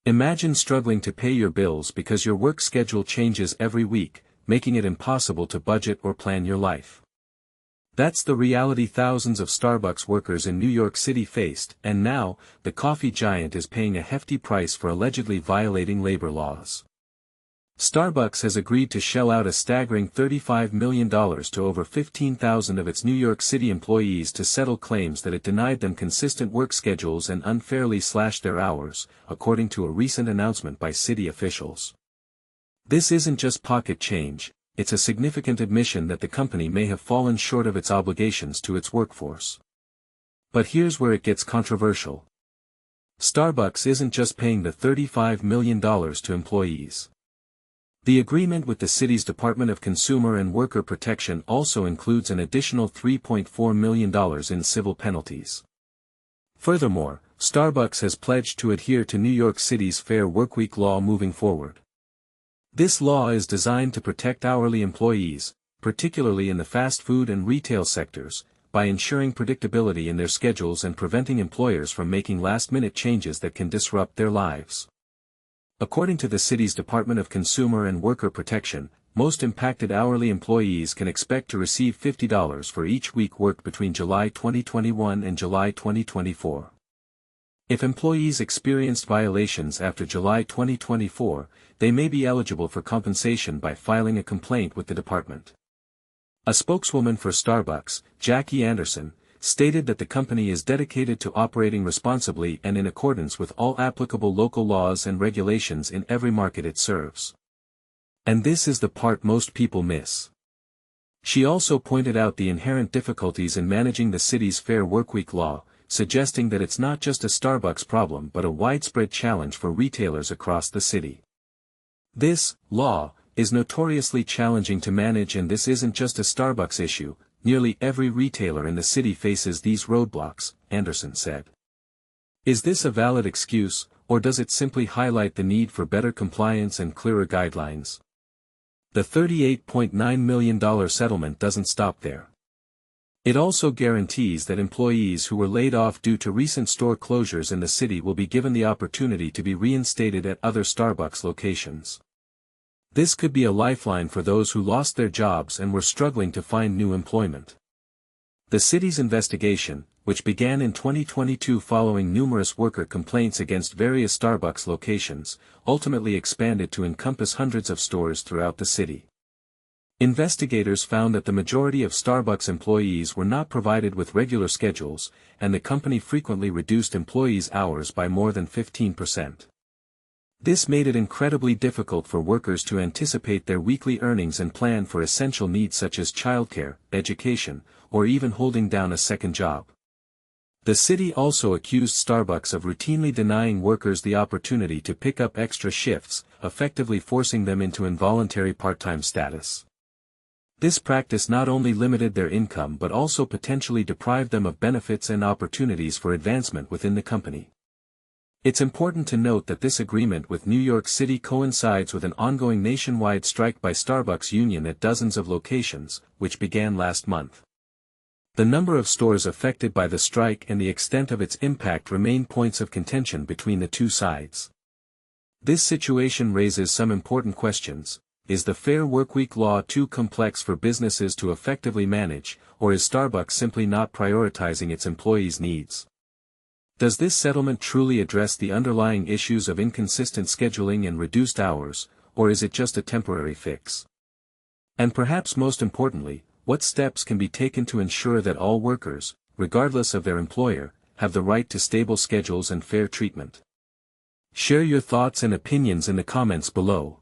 Imagine struggling to pay your bills because your work schedule changes every week, making it impossible to budget or plan your life. That's the reality thousands of Starbucks workers in New York City faced, and now, the coffee giant is paying a hefty price for allegedly violating labor laws. Starbucks has agreed to shell out a staggering $35 million to over 15,000 of its New York City employees to settle claims that it denied them consistent work schedules and unfairly slashed their hours, according to a recent announcement by city officials. This isn't just pocket change, it's a significant admission that the company may have fallen short of its obligations to its workforce. But here's where it gets controversial. Starbucks isn't just paying the $35 million to employees. The agreement with the city's Department of Consumer and Worker Protection also includes an additional $3.4 million in civil penalties. Furthermore, Starbucks has pledged to adhere to New York City's Fair Workweek law moving forward. This law is designed to protect hourly employees, particularly in the fast food and retail sectors, by ensuring predictability in their schedules and preventing employers from making last-minute changes that can disrupt their lives. According to the city's Department of Consumer and Worker Protection, most impacted hourly employees can expect to receive $50 for each week worked between July 2021 and July 2024. If employees experienced violations after July 2024, they may be eligible for compensation by filing a complaint with the department. A spokeswoman for Starbucks, Jackie Anderson, stated that the company is dedicated to operating responsibly and in accordance with all applicable local laws and regulations in every market it serves. And this is the part most people miss. She also pointed out the inherent difficulties in managing the city's Fair Workweek law, suggesting that it's not just a Starbucks problem but a widespread challenge for retailers across the city. This law is notoriously challenging to manage, and this isn't just a Starbucks issue. Nearly every retailer in the city faces these roadblocks, Anderson said. Is this a valid excuse, or does it simply highlight the need for better compliance and clearer guidelines? The $38.9 million settlement doesn't stop there. It also guarantees that employees who were laid off due to recent store closures in the city will be given the opportunity to be reinstated at other Starbucks locations. This could be a lifeline for those who lost their jobs and were struggling to find new employment. The city's investigation, which began in 2022 following numerous worker complaints against various Starbucks locations, ultimately expanded to encompass hundreds of stores throughout the city. Investigators found that the majority of Starbucks employees were not provided with regular schedules, and the company frequently reduced employees' hours by more than 15%. This made it incredibly difficult for workers to anticipate their weekly earnings and plan for essential needs such as childcare, education, or even holding down a second job. The city also accused Starbucks of routinely denying workers the opportunity to pick up extra shifts, effectively forcing them into involuntary part-time status. This practice not only limited their income but also potentially deprived them of benefits and opportunities for advancement within the company. It's important to note that this agreement with New York City coincides with an ongoing nationwide strike by Starbucks union at dozens of locations, which began last month. The number of stores affected by the strike and the extent of its impact remain points of contention between the two sides. This situation raises some important questions. Is the Fair Workweek law too complex for businesses to effectively manage, or is Starbucks simply not prioritizing its employees' needs? Does this settlement truly address the underlying issues of inconsistent scheduling and reduced hours, or is it just a temporary fix? And perhaps most importantly, what steps can be taken to ensure that all workers, regardless of their employer, have the right to stable schedules and fair treatment? Share your thoughts and opinions in the comments below.